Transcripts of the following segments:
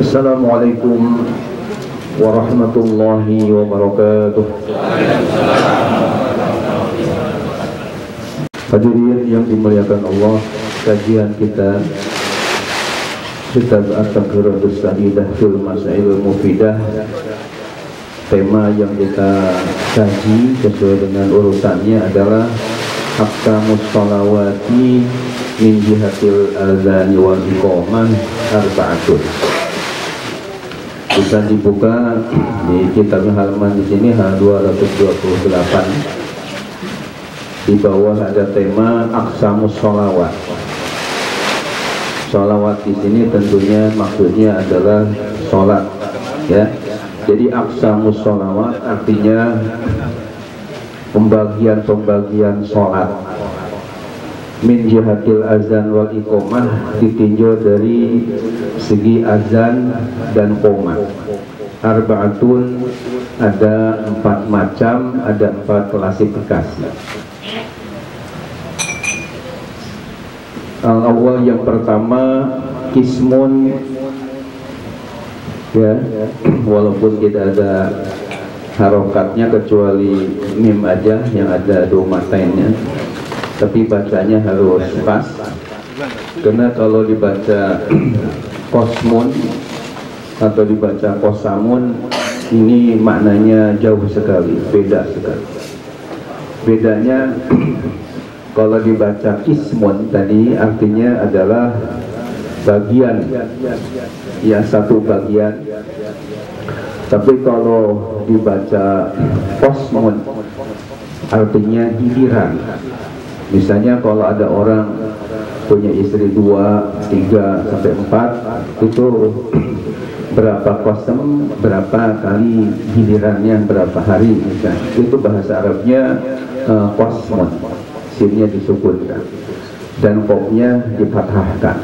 Assalamualaikum warahmatullahi wabarakatuh. Hadirin yang dimuliakan Allah, kajian kita Kitab At-Taqriratus Sadidah fil Masail Mufidah. Tema yang kita kaji sesuai dengan urutannya adalah Ahkamus Sholawati min jihatil azani wal iqamah arba'atun. Bisa dibuka di kitab halaman di sini halaman 228. Di bawah ada tema Aqsamus Sholawat. Sholawat di sini tentunya maksudnya adalah sholat, ya. Jadi Aqsamus Sholawat artinya pembagian-pembagian sholat. Min jihatil azan wal iqamah, ditinjau dari segi azan dan qomat. Arba'atun, ada 4 macam, ada 4 klasifikasi. Al-awwal, yang pertama, ismun, ya, walaupun tidak ada harokatnya kecuali mim aja yang ada domatainnya, tapi bacanya harus pas, karena kalau dibaca kosmun atau dibaca kosamun ini maknanya jauh sekali, beda sekali. Bedanya kalau dibaca ismun tadi artinya adalah bagian, ya, satu bagian. Tapi kalau dibaca kosmun artinya giliran. Misalnya kalau ada orang punya istri 2, 3, sampai 4, itu berapa kosem, berapa kali gilirannya, berapa hari misalnya. Itu bahasa Arabnya kosmun, sinnya disukunkan dan kopnya difathahkan.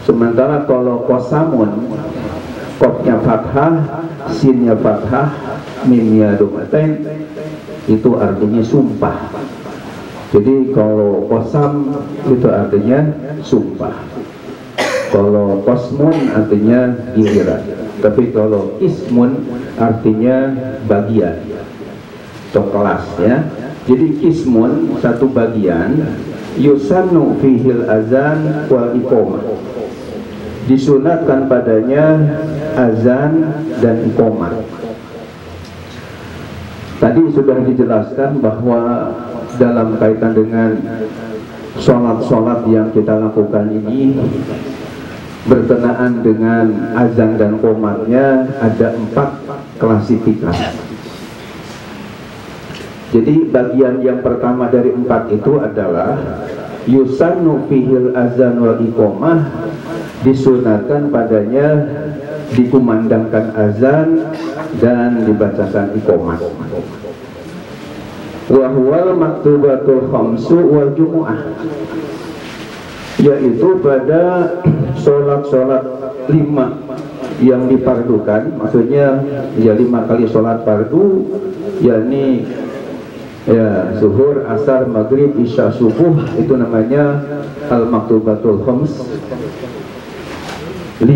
Sementara kalau kosamun, kopnya fathah, sinnya fathah, mimnya domatain, itu artinya sumpah. Jadi kalau kosam itu artinya sumpah, kalau kosmun artinya giliran, tapi kalau ismun artinya bagian atau kelas, ya. Jadi ismun satu bagian, yusannu fihil azan wal iqamah, disunatkan padanya azan dan iqamah. Tadi sudah dijelaskan bahwa dalam kaitan dengan sholat-sholat yang kita lakukan ini berkenaan dengan azan dan qomatnya ada 4 klasifikasi. Jadi bagian yang pertama dari 4 itu adalah yusannu fihil azan wal iqamah, disunatkan padanya dikumandangkan azan dan dibacakan iqamah. Wa huwal maktubatul khamsu wal jumu'ah, yaitu pada sholat-sholat 5 yang dipardukan, maksudnya ya 5 kali sholat fardu, yakni ya zuhur, asar, maghrib, isya, subuh, itu namanya al-maktubatul khams, 5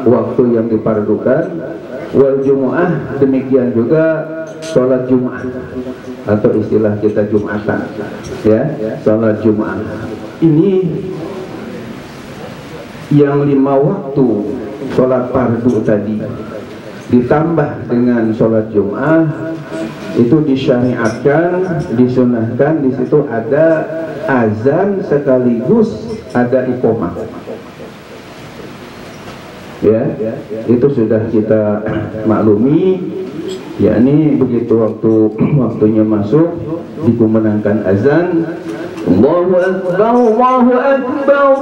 waktu yang dipardukan. Wal jumu'ah, demikian juga sholat Jum'ah atau istilah kita Jum'atan, ya, sholat Jum'ah. Ini yang 5 waktu sholat fardu tadi ditambah dengan sholat Jum'ah, itu disyariatkan, disunahkan. Di situ ada azan sekaligus ada iqamah, ya, itu sudah kita maklumi, yakni begitu waktunya masuk dikumandangkan azan, Allahu Akbar, Allahu Akbar,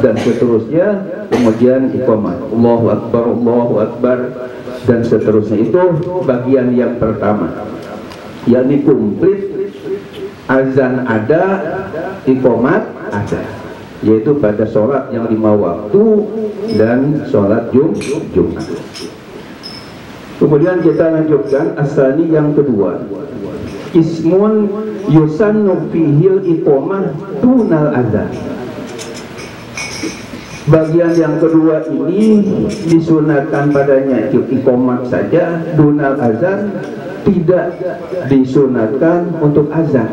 dan seterusnya, kemudian iqamah, Allahu Akbar, Allahu Akbar, dan seterusnya. Itu bagian yang pertama, yakni komplit, azan ada, iqamat ada, yaitu pada sholat yang 5 waktu dan sholat Jumat. Kemudian kita lanjutkan asani yang kedua, ismun yusannu fihil iqamah dunal azan. Bagian yang kedua ini disunatkan padanya iqamat saja, dunal azan, tidak disunatkan untuk azan,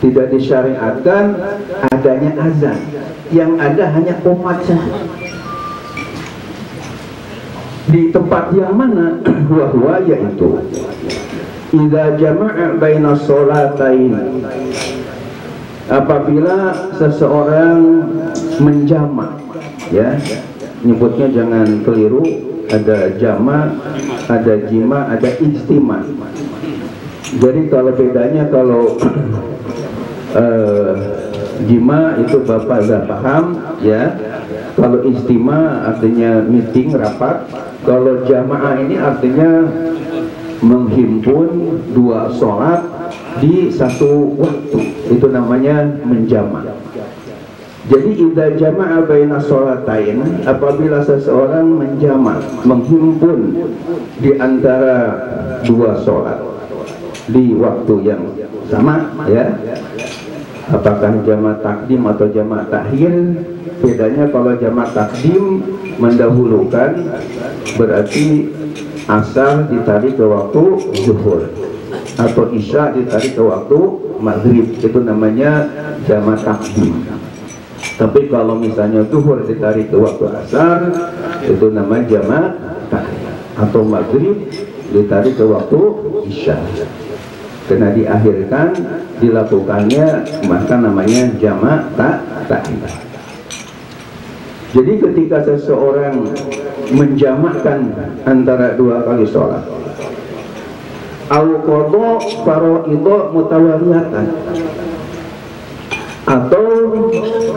tidak disyariatkan adanya azan, yang ada hanya qomat saja. Di tempat yang mana? Wahwa, yaitu idza jama'a baina sholatain, apabila seseorang menjamak, ya, nyebutnya jangan keliru, ada jama, ada jima, ada ijtima. Jadi kalau bedanya, kalau jima itu Bapak sudah paham, ya. Kalau ijtima artinya meeting, rapat. Kalau jamaah ini artinya menghimpun dua sholat di satu waktu, itu namanya menjamak. Jadi idza jama'a baina sholatain, apabila seseorang menjamak, menghimpun di antara dua sholat di waktu yang sama, ya. Apakah jamak takdim atau jamak takhir? Bedanya kalau jamak takdim mendahulukan, berarti asar ditarik ke waktu zuhur, atau isya ditarik ke waktu maghrib, itu namanya jamak takdim. Tapi kalau misalnya zuhur ditarik ke waktu asar, itu namanya jamak takhir, atau maghrib ditarik ke waktu isya, karena diakhirkan dilakukannya, maka namanya jamak takhir. Jadi ketika seseorang menjamakkan antara dua kali sholat, au qadha faraidha mutawaliyatan, atau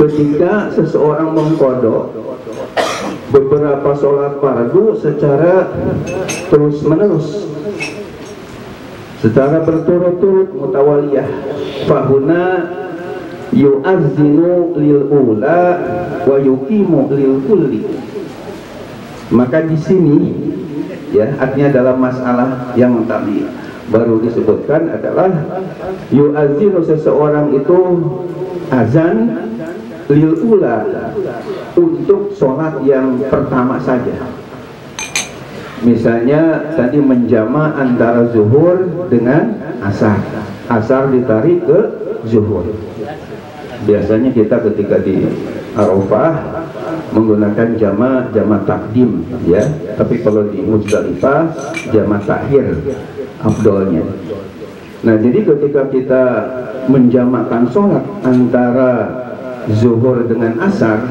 ketika seseorang mengqadha beberapa sholat fardu secara terus menerus, secara berturut-turut, mutawaliyah, fahuna yu'azzinu lil ula wa yuqimu lil kulli. Maka di sini, ya, artinya dalam masalah yang tadi baru disebutkan adalah yu'azzinu, seseorang itu azan lil ula, untuk sholat yang pertama saja. Misalnya tadi menjama antara zuhur dengan asar, asar ditarik ke zuhur. Biasanya kita ketika di Arafah menggunakan jama takdim, ya. Tapi kalau di Muzdalifah jama takhir afdolnya. Nah, jadi ketika kita menjamakkan sholat antara zuhur dengan asar,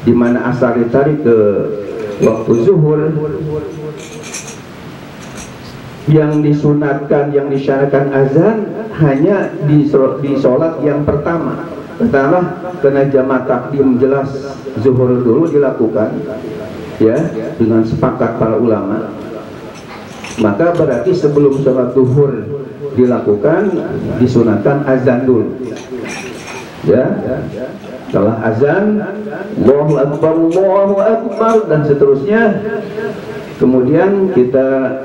di mana asar ditarik ke waktu zuhur, yang disunatkan, yang disyaratkan azan hanya di sholat yang pertama. Pertama, karena jamak takdim jelas zuhur dulu dilakukan, ya, dengan sepakat para ulama. Maka berarti sebelum sholat zuhur dilakukan, disunatkan azan dulu, ya. Setelah azan, Allahu Akbar, dan seterusnya, kemudian kita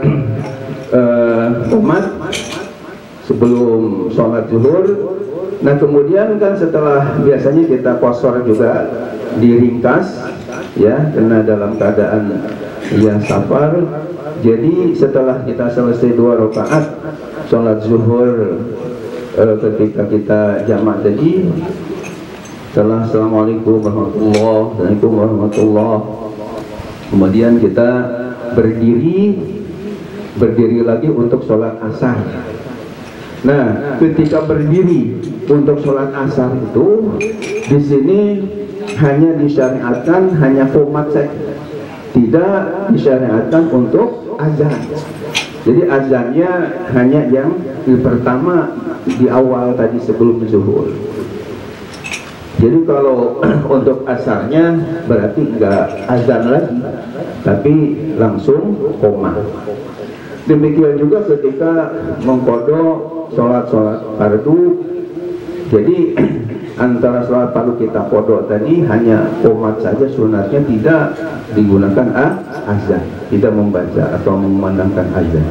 umat sebelum sholat zuhur. Nah, kemudian kan setelah, biasanya kita qashar juga diringkas, ya, karena dalam keadaan ya safar. Jadi setelah kita selesai 2 rakaat sholat zuhur, ketika kita jamak tadi, setelah assalamualaikum warahmatullahi, kemudian kita berdiri lagi untuk sholat asar. Nah, ketika berdiri untuk sholat asar itu, di sini hanya disyariatkan hanya qomat saja, tidak disyariatkan untuk azan. Jadi azannya hanya yang pertama di awal tadi sebelum zuhur. Jadi kalau untuk asarnya berarti enggak azan lagi, tapi langsung qomat. Demikian juga ketika mengqadha sholat fardu. Jadi antara sholat fardu kita qadha tadi hanya qomat saja sunatnya, tidak digunakan azan, tidak membaca atau memandangkan azan.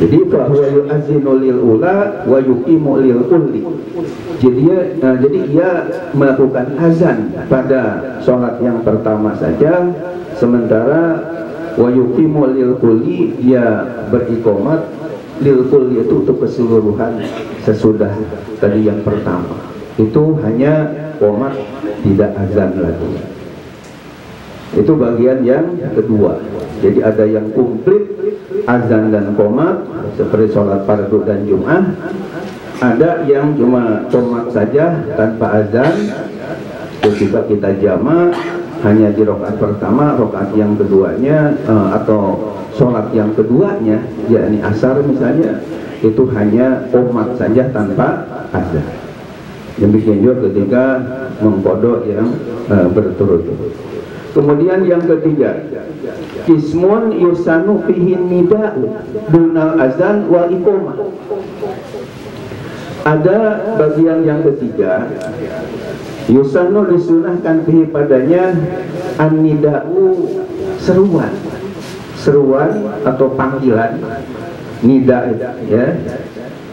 Jadi bahwa yu'azinu lil ula wa yuqimu lil uli. Jadi ia melakukan azan pada sholat yang pertama saja, sementara wa yuqimu lil uli dia beriqamat lil uli itu untuk keseluruhan sesudah tadi yang pertama. Itu hanya qomat, tidak azan lagi. Itu bagian yang kedua. Jadi ada yang komplit azan dan qomat seperti sholat fardu dan Jum'ah. Ada yang cuma qomat saja tanpa azan. Ketika kita jamak hanya di rakaat pertama, rakaat yang keduanya atau sholat yang keduanya, yakni asar misalnya, itu hanya qomat saja tanpa azan. Demikian juga ketika mengqadha yang berturut-turut. Kemudian yang ketiga, ismun yusanu fihi nida'u dunal azan wal iqamah. Ada bagian yang ketiga, yusanu disunahkan fihi padanya an-nida'u, seruan atau panggilan, nida ya.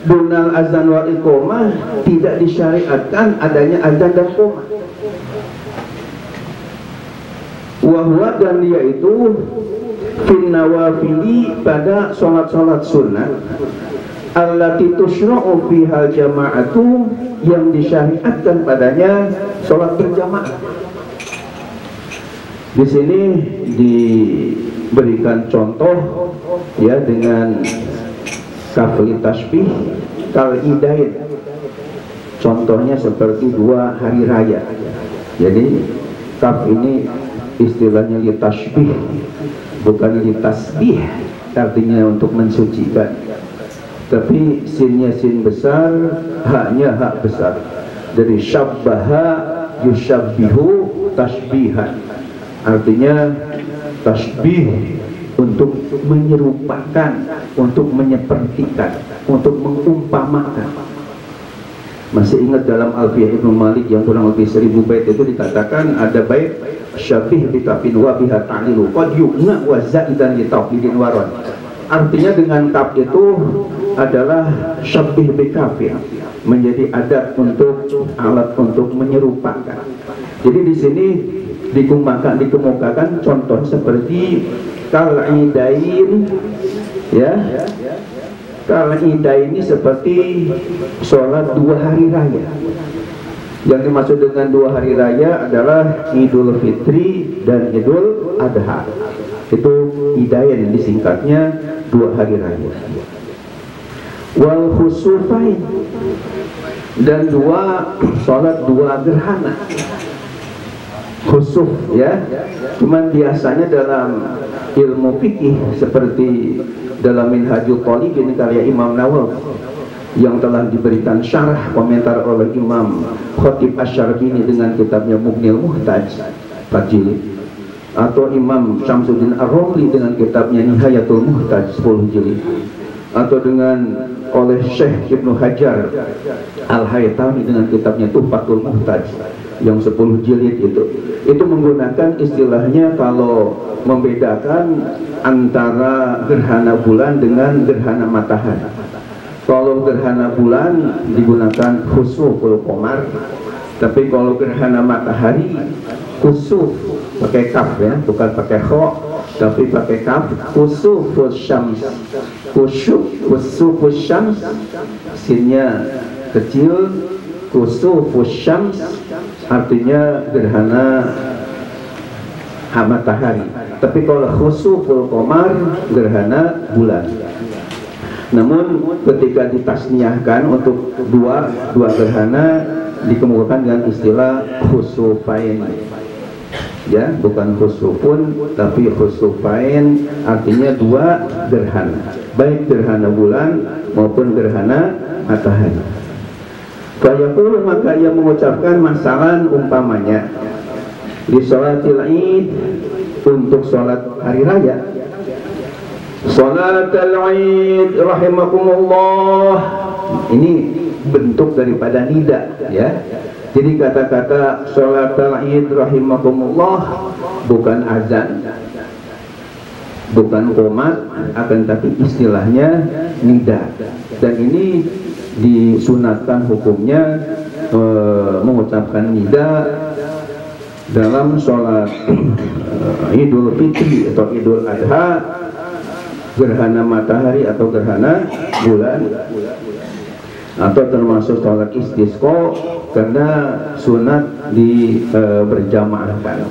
Dunal azan wal iqamah, tidak disyariatkan adanya azan dan qomah. Wahwa, dan dia itu fin nawafili, pada sholat-sholat sunnah, allati tushra'u fihal jama'atu, yang disyariatkan padanya sholat berjamaah. Di sini diberikan contoh ya dengan kafli tasbih kal idain. Contohnya seperti 2 hari raya. Jadi kaf ini istilahnya litasbih, bukan litasbih, artinya untuk mensucikan. Tapi sinnya sin besar, haknya hak besar. Dari syabbaha yusyabbihu tasbihan, artinya tasbih untuk menyerupakan, untuk menyepertikan, untuk mengumpamakan. Masih ingat dalam Alfiyah Ibnu Malik yang kurang lebih 1000 bait itu dikatakan ada bait syabih bikafin wa biha ta'lilu qad yu'na wa za'idan li tawhidin waron. Artinya dengan kaf itu adalah syabih bikafin, menjadi adat untuk alat untuk menyerupakan. Jadi di sini dikemukakan contoh seperti kal-idain ya. Kal-idain ini seperti sholat 2 hari raya. Yang dimaksud dengan 2 hari raya adalah Idul Fitri dan Idul Adha. Itu idain, disingkatnya 2 hari raya. Wal khusufain, dan sholat 2 gerhana. Khusuf ya, cuman biasanya dalam ilmu fikih seperti dalam Minhajul Talibin karya Imam Nawawi yang telah diberikan syarah komentar oleh Imam Khatib Asy-Syarbini dengan kitabnya Mughnil Muhtaj 4 jilid, atau Imam Syamsuddin Ar-Romli dengan kitabnya Nihayatul Muhtaj 10 jilid, atau dengan oleh Syekh Ibnu Hajar Al-Haytami dengan kitabnya Tuhfatul Muhtaj yang 10 jilid. Itu menggunakan istilahnya kalau membedakan antara gerhana bulan dengan gerhana matahari. Kalau gerhana bulan digunakan khusuful qamar, tapi kalau gerhana matahari khusuf pakai kaf ya, bukan pakai kha, tapi pakai kaf. Khusufus syams, khusufus syams, sinnya kecil. Khusufus syams artinya gerhana matahari, tapi kalau khusuful qamar gerhana bulan. Namun ketika ditasniahkan untuk dua gerhana dikemukakan dengan istilah khusufain ya, bukan khusufun tapi khusufain, artinya 2 gerhana, baik gerhana bulan maupun gerhana matahari. Fayaqulu, maka ia mengucapkan masalan umpamanya di sholatil id, untuk sholat hari raya. Sholatul id rahimakumullah, ini bentuk daripada nida ya. Jadi kata-kata sholatul id rahimakumullah bukan azan. bukan qomat, akan tapi istilahnya nida. Dan ini disunatkan hukumnya mengucapkan nida dalam sholat Idul Fitri atau Idul Adha, gerhana matahari atau gerhana bulan, atau termasuk sholat istisqa, karena sunat berjamaahkan.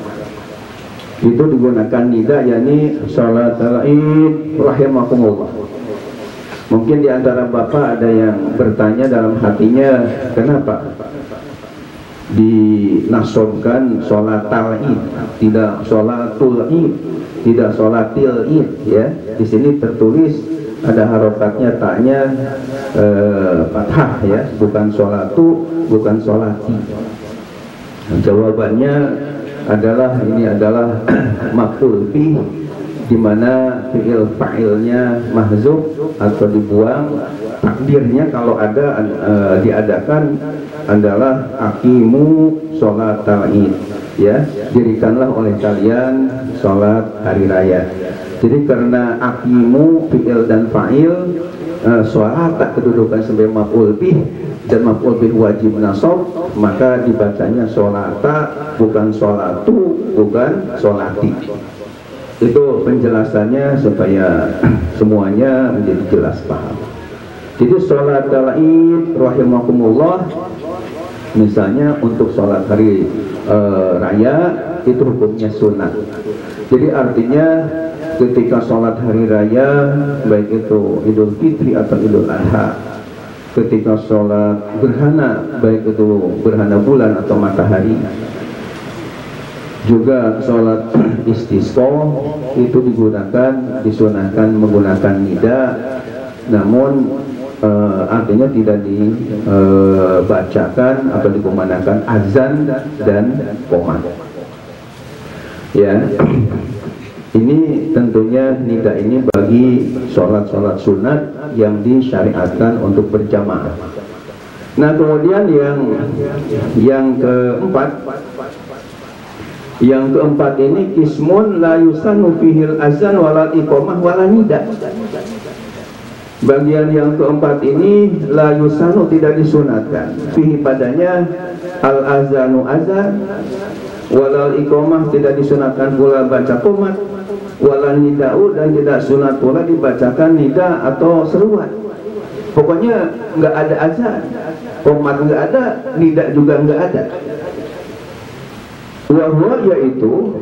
Itu digunakan nida, yakni sholat Id rahimakumullah. Mungkin di antara bapak ada yang bertanya dalam hatinya, kenapa dinasobkan sholat Id, tidak sholatul Id, tidak sholatil Id, ya. Di sini tertulis ada harokatnya, taknya fathah, ya, bukan sholatu, bukan sholati. Jawabannya adalah ini adalah maf'ul bih, di mana fi'il fa'ilnya mahzuf atau dibuang. Takdirnya kalau ada diadakan adalah aqimu sholatal Id, ya, dirikanlah oleh kalian sholat hari raya. Jadi karena aqimu fi'il dan fa'il, sholat tak kedudukan sebagai maf'ul bih, dan maf'ul bih wajib nasab, maka dibacanya sholata, bukan sholatu, bukan sholati. Itu penjelasannya supaya semuanya menjadi jelas paham. Jadi sholat Id rahimakumullah, misalnya untuk sholat hari raya itu hukumnya sunat. Jadi artinya ketika sholat hari raya, baik itu Idul Fitri atau Idul Adha, ketika sholat gerhana, baik itu gerhana bulan atau matahari, juga sholat istisqa, itu disunahkan menggunakan nida, namun artinya tidak dibacakan atau dikumandangkan azan dan qomat, ya. Ini tentunya nida ini bagi sholat-sholat sunat yang disyariatkan untuk berjamaah. Nah, kemudian yang keempat ini kismun la yusannu fihil azan walal iqamah wala nida. Bagian yang keempat ini la yusanu, tidak disunatkan, fihi padanya al azanu azan, walal iqamah tidak disunatkan pula baca qomat, walal nida'u dan tidak sunat pula dibacakan nida atau seruan. Pokoknya nggak ada azan, qomat nggak ada, nida juga nggak ada. Wahwa yaitu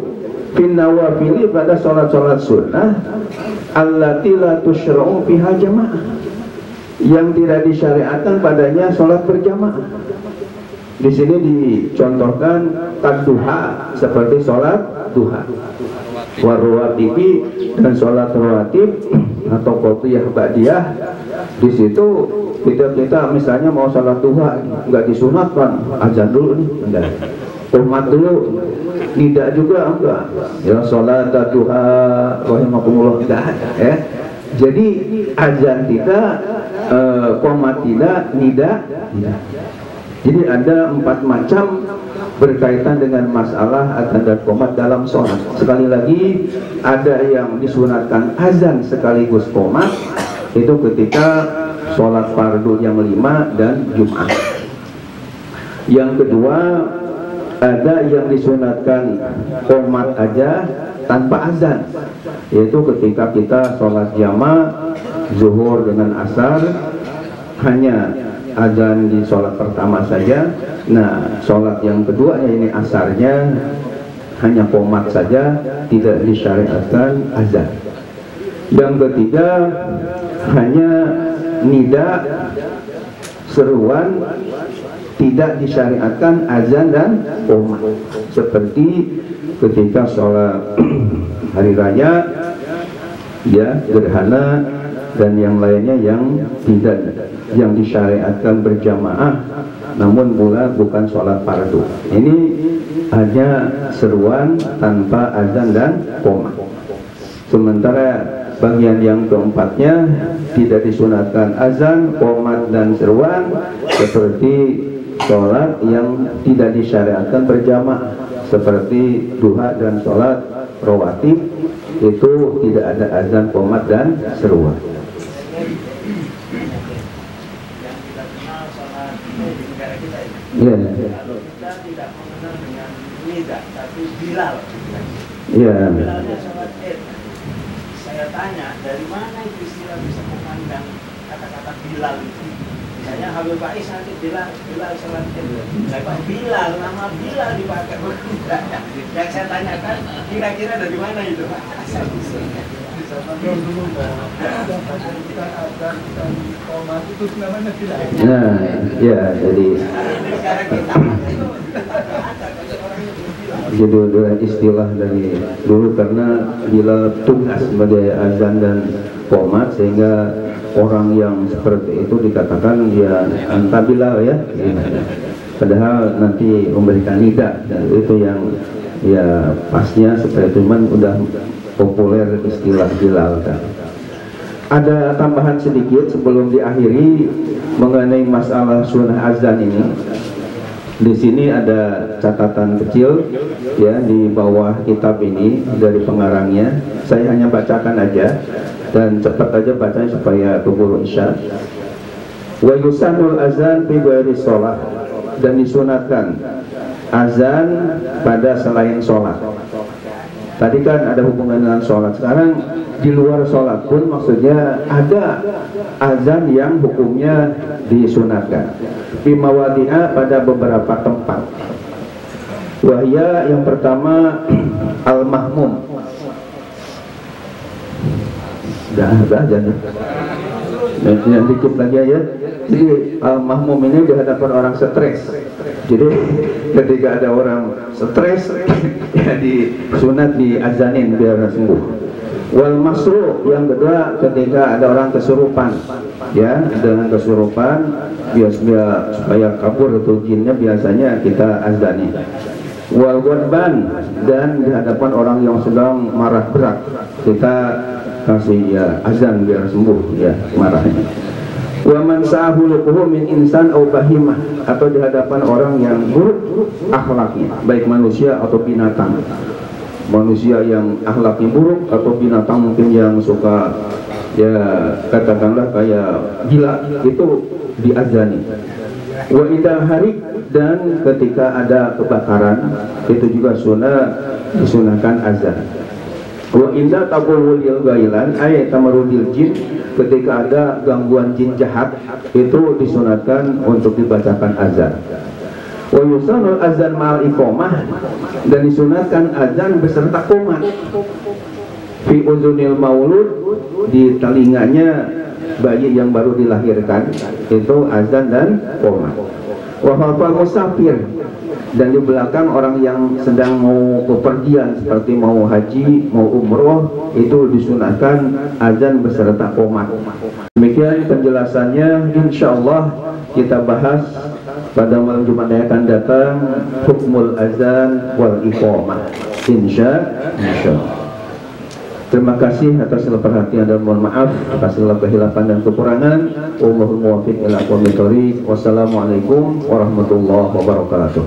finnawafili pada sholat-sholat sunnah allati la tusyra'u fiha jamaah, yang tidak disyariatkan padanya sholat berjamaah. Di sini dicontohkan duha, seperti sholat duha, warwatibi dan sholat rawatib atau qodiyah ba'diyah. Di situ kita misalnya mau sholat duha, nggak disunatkan azan dulu nih, enggak, qomat dulu, nida juga enggak, ya, sholat duha rahimakumullah tidak ada, ya. Jadi azan tidak, qomat tidak, nida tidak. Jadi ada 4 macam berkaitan dengan masalah azan dan qomat dalam sholat. Sekali lagi, ada yang disunatkan azan sekaligus qomat, itu ketika sholat fardu yang 5 dan Jumat. Yang kedua, ada yang disunatkan qomat aja tanpa azan, yaitu ketika kita sholat jama' zuhur dengan asar, hanya azan di sholat pertama saja. Nah, sholat yang kedua ini asarnya hanya qomat saja, tidak disyariatkan azan. Yang ketiga, hanya nida seruan, tidak disyariatkan azan dan qomat, seperti ketika sholat hari raya, ya, gerhana dan yang lainnya yang tidak, yang disyariatkan berjamaah, namun pula bukan sholat fardu. Ini hanya seruan tanpa azan dan qomat. Sementara bagian yang keempatnya tidak disunatkan azan, qomat dan seruan, seperti sholat yang tidak disyariatkan berjamaah, seperti duha dan sholat rawatib itu tidak ada azan, qomat dan seruan. Iya. Kita tidak mengenal dengan nida, tapi Bilal. Iya. Bilalnya sholat Id. Saya tanya, dari mana itu istilah bisa memandang kata-kata Bilal itu? Misalnya Habib Bais nanti Bilal sholat Id. Saya Bilal, nama Bilal dipakai. Yang saya tanyakan, kira-kira dari mana itu? Nah, ya jadi istilah dari dulu karena Bilal tugas sebagai azan dan qomat sehingga orang yang seperti itu dikatakan dia anta Bilal ya. Padahal nanti memberikan nida dan itu yang ya pasnya seperti itu, udah populer istilah Bilal kan. Ada tambahan sedikit sebelum diakhiri mengenai masalah sunnah azan ini. Di sini ada catatan kecil ya di bawah kitab ini dari pengarangnya. Saya hanya bacakan aja dan cepat aja bacanya supaya keburu isya. Wa yusanul azan fi ghairi shalah, dan disunatkan azan pada selain sholat. Tadi kan ada hubungan dengan sholat, sekarang di luar sholat pun maksudnya ada azan yang hukumnya disunatkan. Bimawadi'a, pada beberapa tempat. Wahya, yang pertama al-mahmum. Dah aja nih. Yang dikit lagi ya. Jadi al-mahmum ini di hadapan orang stres. Jadi ketika ada orang stres ya disunat diazanin biar sembuh. Wal masru, yang kedua ketika ada orang kesurupan ya, dengan kesurupan biasanya supaya kabur itu jinnya biasanya kita azani. Wal ghadban, dan di hadapan orang yang sedang marah berat kita kasih ya azan biar sembuh ya marahnya. Wa man sa'ahulukuhu min insan au bahimah, atau di hadapan orang yang buruk akhlaknya, baik manusia atau binatang. Manusia yang akhlaknya buruk atau binatang mungkin yang suka ya katakanlah kayak gila, itu diazani. Wa idza harik, dan ketika ada kebakaran itu juga disunahkan azan. Wa inda tabawulil gailan ay tamarudil jin, ketika ada gangguan jin jahat itu disunatkan untuk dibacakan azan. Wa yusanul azan ma'al iqamah, dan disunatkan azan beserta qomat. Fi uzunil maulud, di telinganya bayi yang baru dilahirkan itu azan dan qomat. Wa khalfal musafir, dan di belakang orang yang sedang mau bepergian seperti mau haji, mau umroh, itu disunahkan azan beserta qomat. Demikian penjelasannya, insyaallah kita bahas pada malam Jumat yang akan datang, hukmul azan wal iqamah. Insyaallah. Terima kasih atas segala perhatian dan mohon maaf atas segala kehilapan dan kekurangan. Wallahul muwaffiq ila aqwamit thoriq. Wassalamualaikum warahmatullahi wabarakatuh.